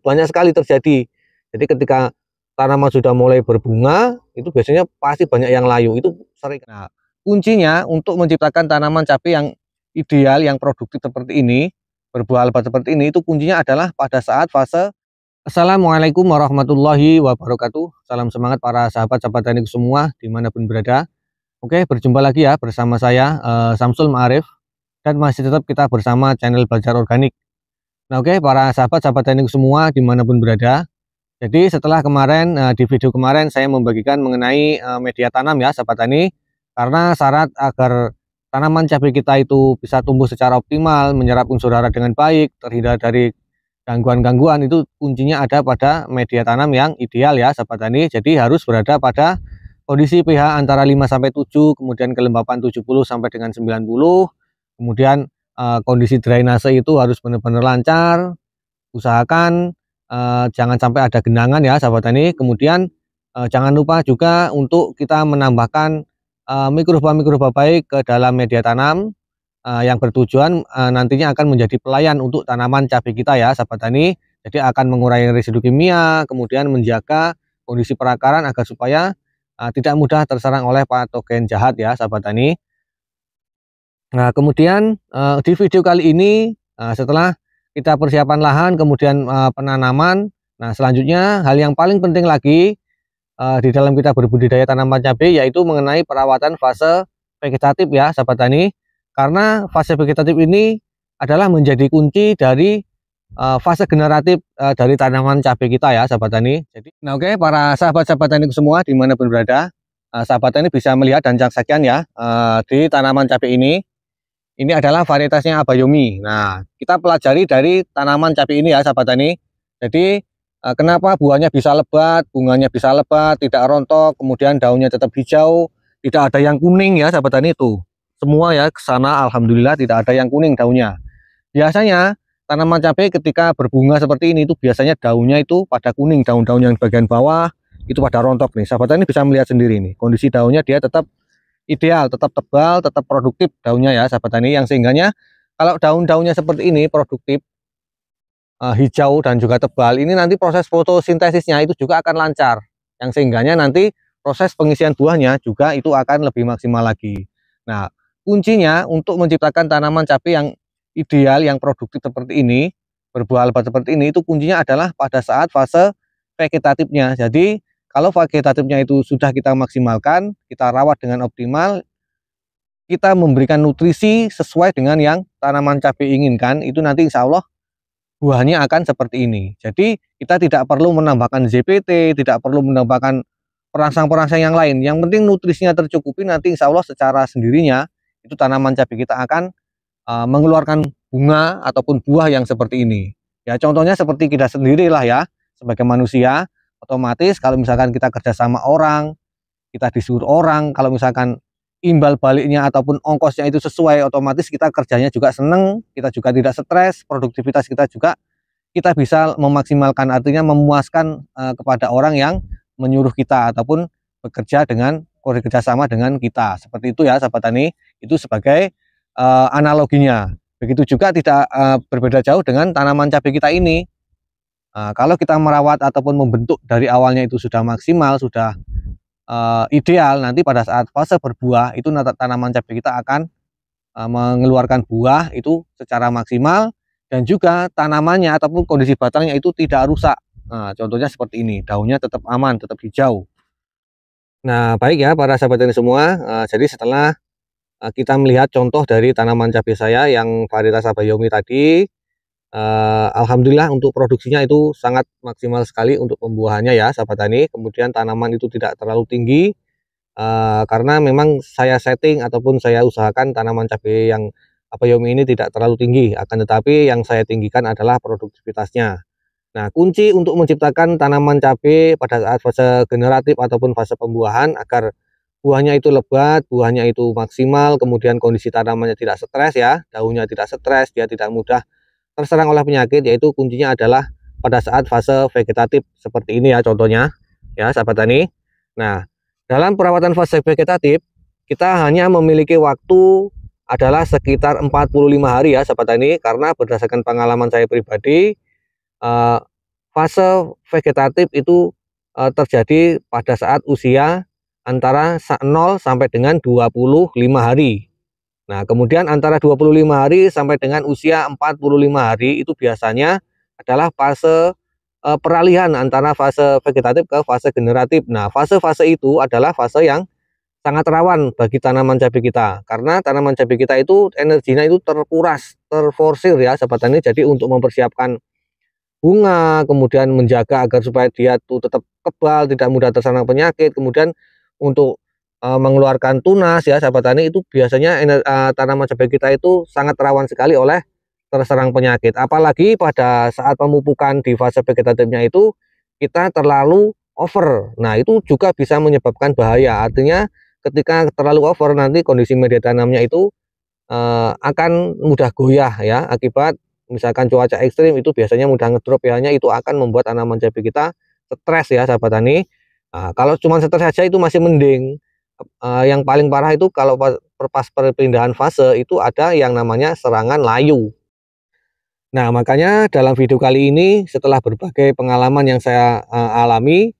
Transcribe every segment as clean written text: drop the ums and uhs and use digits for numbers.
banyak sekali terjadi. Jadi ketika tanaman sudah mulai berbunga, itu biasanya pasti banyak yang layu, itu sering. Nah, kuncinya untuk menciptakan tanaman cabai yang ideal, yang produktif seperti ini, berbuah lebat seperti ini, itu kuncinya adalah pada saat fase. Assalamualaikum warahmatullahi wabarakatuh. Salam semangat para sahabat-sahabat teknik semua dimanapun berada. Oke, berjumpa lagi ya bersama saya Samsul Ma'arif, dan masih tetap kita bersama channel Belajar Organik. Nah oke, para sahabat-sahabat teknik semua dimanapun berada. Jadi setelah kemarin di video kemarin saya membagikan mengenai media tanam ya sahabat tani, karena syarat agar tanaman cabai kita itu bisa tumbuh secara optimal, menyerap unsur hara dengan baik, terhindar dari gangguan-gangguan, itu kuncinya ada pada media tanam yang ideal ya sahabat tani. Jadi harus berada pada kondisi pH antara 5-7, kemudian kelembapan 70 sampai dengan 90, kemudian kondisi drainase itu harus benar-benar lancar, usahakan jangan sampai ada genangan ya sahabat tani. Kemudian jangan lupa juga untuk kita menambahkan mikroba-mikroba baik ke dalam media tanam yang bertujuan nantinya akan menjadi pelayan untuk tanaman cabai kita ya sahabat tani. Jadi akan mengurangi residu kimia, kemudian menjaga kondisi perakaran agar supaya tidak mudah terserang oleh patogen jahat ya sahabat tani. Nah kemudian di video kali ini setelah kita persiapan lahan, kemudian penanaman, nah selanjutnya hal yang paling penting lagi di dalam kita berbudidaya tanaman cabai yaitu mengenai perawatan fase vegetatif ya sahabat tani. Karena fase vegetatif ini adalah menjadi kunci dari fase generatif dari tanaman cabai kita ya sahabat tani. Jadi, nah oke, para sahabat-sahabat tani semua dimanapun berada, sahabat tani bisa melihat dan saksikan ya di tanaman cabai ini. Ini adalah varietasnya Abayomi. Nah, kita pelajari dari tanaman cabai ini ya sahabat tani. Jadi kenapa buahnya bisa lebat, bunganya bisa lebat, tidak rontok, kemudian daunnya tetap hijau, tidak ada yang kuning ya sahabat tani. Itu semua ya kesana, alhamdulillah tidak ada yang kuning daunnya. Biasanya tanaman cabai ketika berbunga seperti ini itu biasanya daunnya itu pada kuning, daun-daun yang bagian bawah itu pada rontok nih. Sahabat tani bisa melihat sendiri nih, kondisi daunnya dia tetap ideal, tetap tebal, tetap produktif daunnya ya sahabat tani. Yang sehingganya kalau daun-daunnya seperti ini produktif, hijau dan juga tebal, ini nanti proses fotosintesisnya itu juga akan lancar. Yang sehingganya nanti proses pengisian buahnya juga itu akan lebih maksimal lagi. Nah kuncinya untuk menciptakan tanaman cabai yang ideal, yang produktif seperti ini, berbuah lebat seperti ini, itu kuncinya adalah pada saat fase vegetatifnya. Jadi kalau vegetatifnya itu sudah kita maksimalkan, kita rawat dengan optimal, kita memberikan nutrisi sesuai dengan yang tanaman cabai inginkan, itu nanti insya Allah buahnya akan seperti ini. Jadi kita tidak perlu menambahkan ZPT, tidak perlu menambahkan perangsang-perangsang yang lain. Yang penting nutrisinya tercukupi, nanti insya Allah secara sendirinya itu tanaman cabai kita akan mengeluarkan bunga ataupun buah yang seperti ini. Ya contohnya seperti kita sendiri lah ya, sebagai manusia, otomatis kalau misalkan kita kerja sama orang, kita disuruh orang, kalau misalkan imbal baliknya ataupun ongkosnya itu sesuai, otomatis kita kerjanya juga seneng, kita juga tidak stres, produktivitas kita juga kita bisa memaksimalkan, artinya memuaskan kepada orang yang menyuruh kita ataupun bekerja sama dengan kita. Seperti itu ya sahabat tani, itu sebagai analoginya. Begitu juga tidak berbeda jauh dengan tanaman cabai kita ini. Kalau kita merawat ataupun membentuk dari awalnya itu sudah maksimal, sudah ideal, nanti pada saat fase berbuah itu tanaman cabai kita akan mengeluarkan buah itu secara maksimal, dan juga tanamannya ataupun kondisi batangnya itu tidak rusak. Nah, contohnya seperti ini, daunnya tetap aman, tetap hijau. Nah baik ya para sahabat tani semua, jadi setelah kita melihat contoh dari tanaman cabai saya yang varietas Abayomi tadi, alhamdulillah untuk produksinya itu sangat maksimal sekali untuk pembuahannya ya sahabat tani. Kemudian tanaman itu tidak terlalu tinggi, karena memang saya setting ataupun saya usahakan tanaman cabai yang Abayomi ini tidak terlalu tinggi, akan tetapi yang saya tinggikan adalah produktivitasnya. Nah kunci untuk menciptakan tanaman cabai pada saat fase generatif ataupun fase pembuahan agar buahnya itu lebat, buahnya itu maksimal, kemudian kondisi tanamannya tidak stres ya, daunnya tidak stres, dia tidak mudah terserang oleh penyakit, yaitu kuncinya adalah pada saat fase vegetatif seperti ini ya contohnya ya sahabat tani. Nah dalam perawatan fase vegetatif kita hanya memiliki waktu adalah sekitar 45 hari ya sahabat tani, karena berdasarkan pengalaman saya pribadi fase vegetatif itu terjadi pada saat usia antara 0 sampai dengan 25 hari. Nah, kemudian antara 25 hari sampai dengan usia 45 hari itu biasanya adalah fase peralihan antara fase vegetatif ke fase generatif. Nah, fase-fase itu adalah fase yang sangat rawan bagi tanaman cabai kita, karena tanaman cabai kita itu energinya itu terkuras, terforsir ya sahabat tani. Jadi untuk mempersiapkan bunga, kemudian menjaga agar supaya dia tuh tetap kebal, tidak mudah terserang penyakit, kemudian untuk mengeluarkan tunas ya sahabat tani, itu biasanya tanaman cabai kita itu sangat rawan sekali oleh terserang penyakit. Apalagi pada saat pemupukan di fase vegetatifnya itu kita terlalu over. Nah, itu juga bisa menyebabkan bahaya. Artinya ketika terlalu over, nanti kondisi media tanamnya itu akan mudah goyah ya, akibat misalkan cuaca ekstrim itu biasanya mudah ngedrop pH-nya, itu akan membuat tanaman cabai kita stres ya sahabat tani. Nah, kalau cuma stres saja itu masih mending. Yang paling parah itu kalau pas perpindahan fase itu ada yang namanya serangan layu. Nah, makanya dalam video kali ini setelah berbagai pengalaman yang saya alami,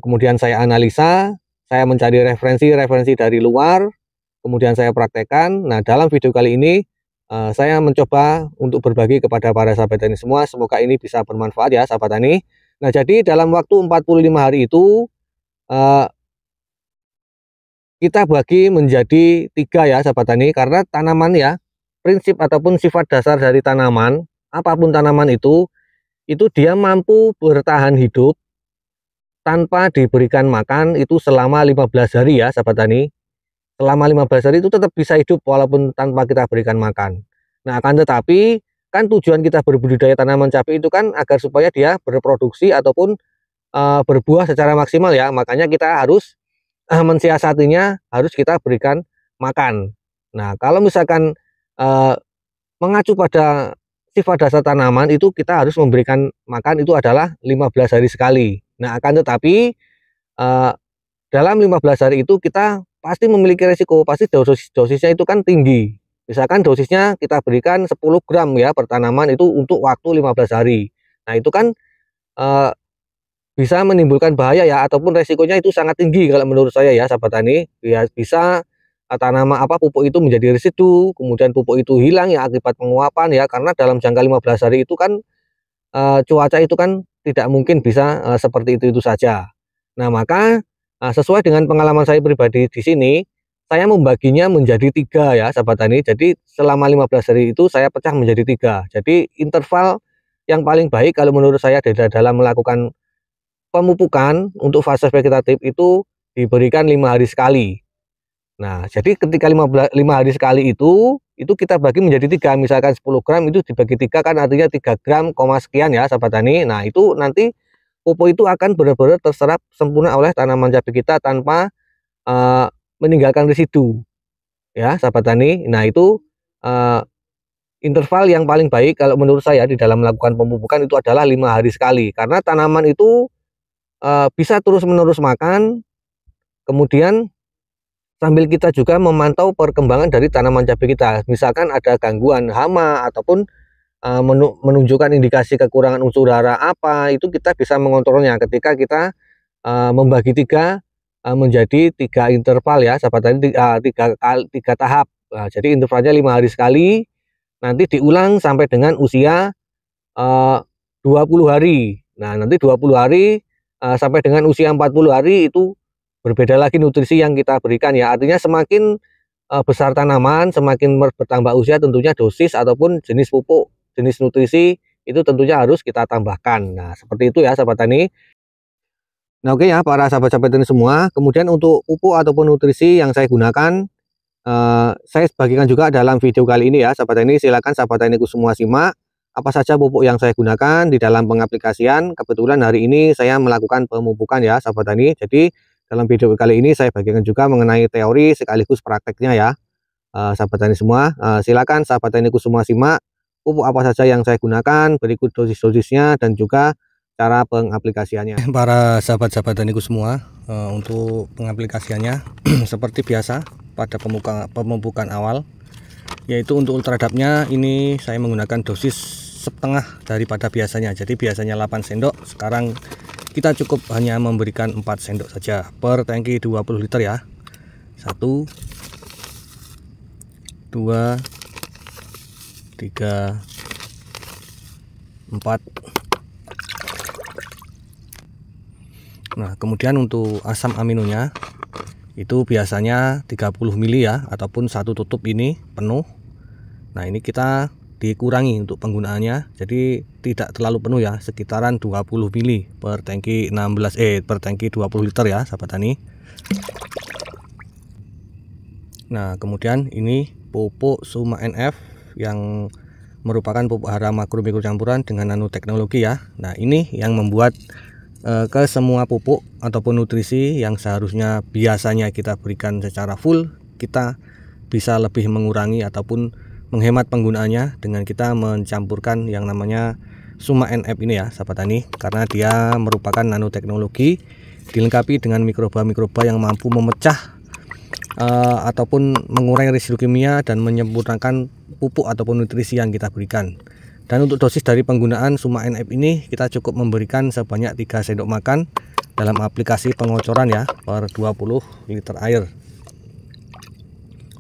kemudian saya analisa, saya mencari referensi dari luar, kemudian saya praktekkan. Nah, dalam video kali ini saya mencoba untuk berbagi kepada para sahabat tani semua. Semoga ini bisa bermanfaat ya sahabat tani. Nah, jadi dalam waktu 45 hari itu kita bagi menjadi 3 ya sahabat tani, karena tanaman ya, prinsip ataupun sifat dasar dari tanaman, apapun tanaman itu dia mampu bertahan hidup tanpa diberikan makan itu selama 15 hari ya sahabat tani. Selama 15 hari itu tetap bisa hidup walaupun tanpa kita berikan makan. Nah, akan tetapi kan tujuan kita berbudidaya tanaman cabai itu kan agar supaya dia berproduksi ataupun berbuah secara maksimal ya. Makanya kita harus mensiasatinya, harus kita berikan makan. Nah, kalau misalkan mengacu pada sifat dasar tanaman itu kita harus memberikan makan itu adalah 15 hari sekali. Nah, akan tetapi dalam 15 hari itu kita pasti memiliki resiko, pasti dosisnya itu kan tinggi. Misalkan dosisnya kita berikan 10 gram ya per tanaman itu untuk waktu 15 hari. Nah, itu kan bisa menimbulkan bahaya ya, ataupun resikonya itu sangat tinggi kalau menurut saya ya sahabat tani. Ya, bisa tanaman pupuk itu menjadi residu, kemudian pupuk itu hilang ya akibat penguapan ya, karena dalam jangka 15 hari itu kan cuaca itu kan tidak mungkin bisa seperti itu saja. Nah, maka sesuai dengan pengalaman saya pribadi di sini, saya membaginya menjadi 3 ya sahabat tani. Jadi selama 15 hari itu saya pecah menjadi 3. Jadi interval yang paling baik kalau menurut saya dalam melakukan pemupukan untuk fase vegetatif itu diberikan 5 hari sekali. Nah, jadi ketika 5 hari sekali itu kita bagi menjadi 3. Misalkan 10 gram itu dibagi 3 kan artinya 3 gram, sekian ya sahabat tani. Nah, itu nanti pupuk itu akan benar-benar terserap sempurna oleh tanaman cabai kita tanpa meninggalkan residu ya sahabat tani. Nah, itu interval yang paling baik kalau menurut saya di dalam melakukan pemupukan itu adalah 5 hari sekali, karena tanaman itu bisa terus-menerus makan, kemudian sambil kita juga memantau perkembangan dari tanaman cabai kita. Misalkan ada gangguan hama ataupun menunjukkan indikasi kekurangan unsur hara apa, itu kita bisa mengontrolnya ketika kita membagi 3 menjadi 3 interval ya sahabat tadi, 3 tahap. Nah, jadi intervalnya 5 hari sekali, nanti diulang sampai dengan usia 20 hari. Nah, nanti 20 hari sampai dengan usia 40 hari itu berbeda lagi nutrisi yang kita berikan ya. Artinya semakin besar tanaman, semakin bertambah usia, tentunya dosis ataupun jenis pupuk, jenis nutrisi itu tentunya harus kita tambahkan. Nah, seperti itu ya sahabat tani. Nah, oke ya para sahabat-sahabat tani semua. Kemudian untuk pupuk ataupun nutrisi yang saya gunakan, saya bagikan juga dalam video kali ini ya sahabat tani. Silakan sahabat taniku semua simak apa saja pupuk yang saya gunakan di dalam pengaplikasian. Kebetulan hari ini saya melakukan pemupukan ya sahabat tani. Jadi dalam video kali ini saya bagikan juga mengenai teori sekaligus prakteknya ya sahabat tani semua. Silakan sahabat taniku semua simak pupuk apa saja yang saya gunakan, berikut dosis-dosisnya dan juga cara pengaplikasiannya. Para sahabat-sahabat taniku semua, untuk pengaplikasiannya seperti biasa pada pemupukan awal, yaitu untuk ultradapnya ini saya menggunakan dosis setengah daripada biasanya. Jadi biasanya 8 sendok, sekarang kita cukup hanya memberikan 4 sendok saja per tangki 20 liter ya. 1 2 3 4. Nah, kemudian untuk asam aminonya itu biasanya 30 mili ya, ataupun satu tutup ini penuh. Nah, ini kita dikurangi untuk penggunaannya, jadi tidak terlalu penuh ya, sekitaran 20 mili per tangki per tangki 20 liter ya sahabat tani. Nah, kemudian ini pupuk Suma NF yang merupakan pupuk hara makro mikro campuran dengan nanoteknologi ya. Nah, ini yang membuat ke semua pupuk ataupun nutrisi yang seharusnya biasanya kita berikan secara full, kita bisa lebih mengurangi ataupun menghemat penggunaannya dengan kita mencampurkan yang namanya Suma NF ini ya sahabat tani, karena dia merupakan nanoteknologi dilengkapi dengan mikroba-mikroba yang mampu memecah ataupun mengurangi residu kimia dan menyempurnakan pupuk ataupun nutrisi yang kita berikan. Dan untuk dosis dari penggunaan Suma NF ini kita cukup memberikan sebanyak 3 sendok makan dalam aplikasi pengocoran ya per 20 liter air.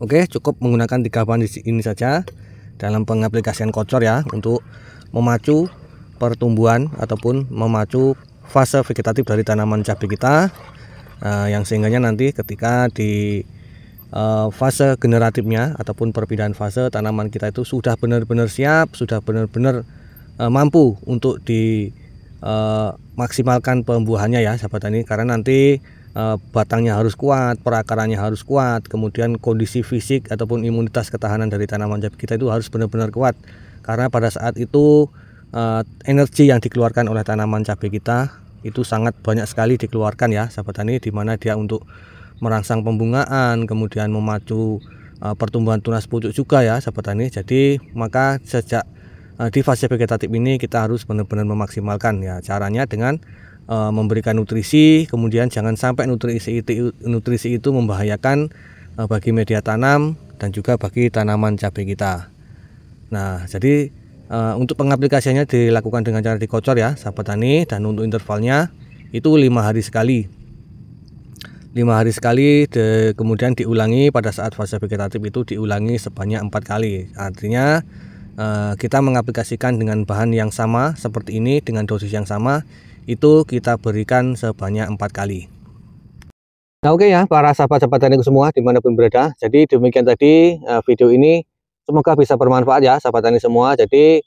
Oke, cukup menggunakan 3 bahan ini saja dalam pengaplikasian kocor ya, untuk memacu pertumbuhan ataupun memacu fase vegetatif dari tanaman cabai kita, yang sehingganya nanti ketika di fase generatifnya ataupun perpindahan fase tanaman kita itu sudah benar-benar siap, sudah benar-benar mampu untuk dimaksimalkan pembuahannya ya sahabat tani, karena nanti batangnya harus kuat, perakarannya harus kuat, kemudian kondisi fisik ataupun imunitas ketahanan dari tanaman cabai kita itu harus benar-benar kuat, karena pada saat itu energi yang dikeluarkan oleh tanaman cabai kita itu sangat banyak sekali dikeluarkan ya sahabat tani, dimana dia untuk merangsang pembungaan, kemudian memacu pertumbuhan tunas pucuk juga ya sahabat tani. Jadi maka sejak di fase vegetatif ini kita harus benar-benar memaksimalkan ya, caranya dengan memberikan nutrisi, kemudian jangan sampai nutrisi itu membahayakan bagi media tanam dan juga bagi tanaman cabai kita. Nah, jadi untuk pengaplikasiannya dilakukan dengan cara dikocor ya sahabat tani, dan untuk intervalnya itu 5 hari sekali. 5 hari sekali, kemudian diulangi pada saat fase vegetatif itu diulangi sebanyak 4 kali. Artinya kita mengaplikasikan dengan bahan yang sama seperti ini dengan dosis yang sama, itu kita berikan sebanyak 4 kali. Nah, oke ya para sahabat-sahabat tani semua dimanapun berada, jadi demikian tadi video ini, semoga bisa bermanfaat ya sahabat tani semua. Jadi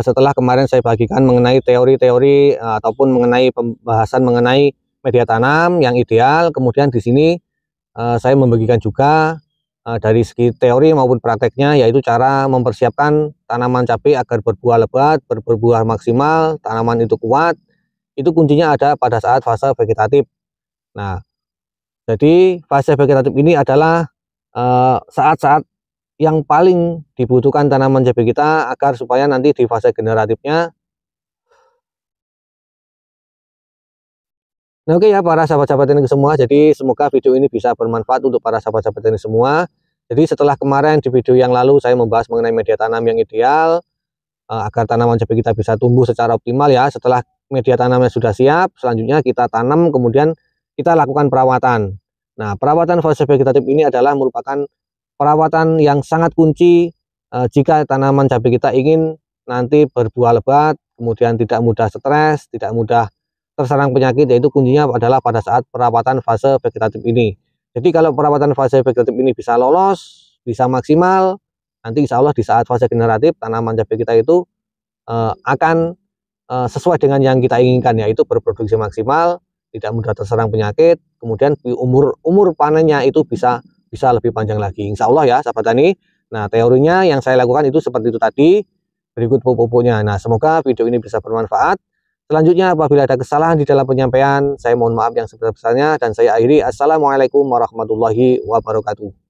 setelah kemarin saya bagikan mengenai teori-teori ataupun mengenai pembahasan mengenai media tanam yang ideal, kemudian di sini saya membagikan juga dari segi teori maupun prakteknya, yaitu cara mempersiapkan tanaman cabai agar berbuah lebat, berbuah maksimal, tanaman itu kuat. Itu kuncinya ada pada saat fase vegetatif. Nah, jadi fase vegetatif ini adalah saat-saat yang paling dibutuhkan tanaman cabai kita agar supaya nanti di fase generatifnya. Nah, oke ya para sahabat-sahabat tani semua, jadi semoga video ini bisa bermanfaat untuk para sahabat-sahabat tani semua. Jadi setelah kemarin di video yang lalu saya membahas mengenai media tanam yang ideal agar tanaman cabai kita bisa tumbuh secara optimal ya. Setelah media tanamnya sudah siap, selanjutnya kita tanam, kemudian kita lakukan perawatan. Nah, perawatan fase vegetatif ini adalah merupakan perawatan yang sangat kunci jika tanaman cabai kita ingin nanti berbuah lebat, kemudian tidak mudah stres, tidak mudah terserang penyakit, yaitu kuncinya adalah pada saat perawatan fase vegetatif ini. Jadi kalau perawatan fase vegetatif ini bisa lolos, bisa maksimal, nanti insya Allah di saat fase generatif tanaman cabai kita itu akan sesuai dengan yang kita inginkan, yaitu berproduksi maksimal, tidak mudah terserang penyakit, kemudian umur panennya itu bisa lebih panjang lagi, insya Allah ya sahabat tani. Nah, teorinya yang saya lakukan itu seperti itu tadi, berikut pupuknya. Nah, semoga video ini bisa bermanfaat. Selanjutnya apabila ada kesalahan di dalam penyampaian, saya mohon maaf yang sebesar-besarnya, dan saya akhiri. Assalamualaikum warahmatullahi wabarakatuh.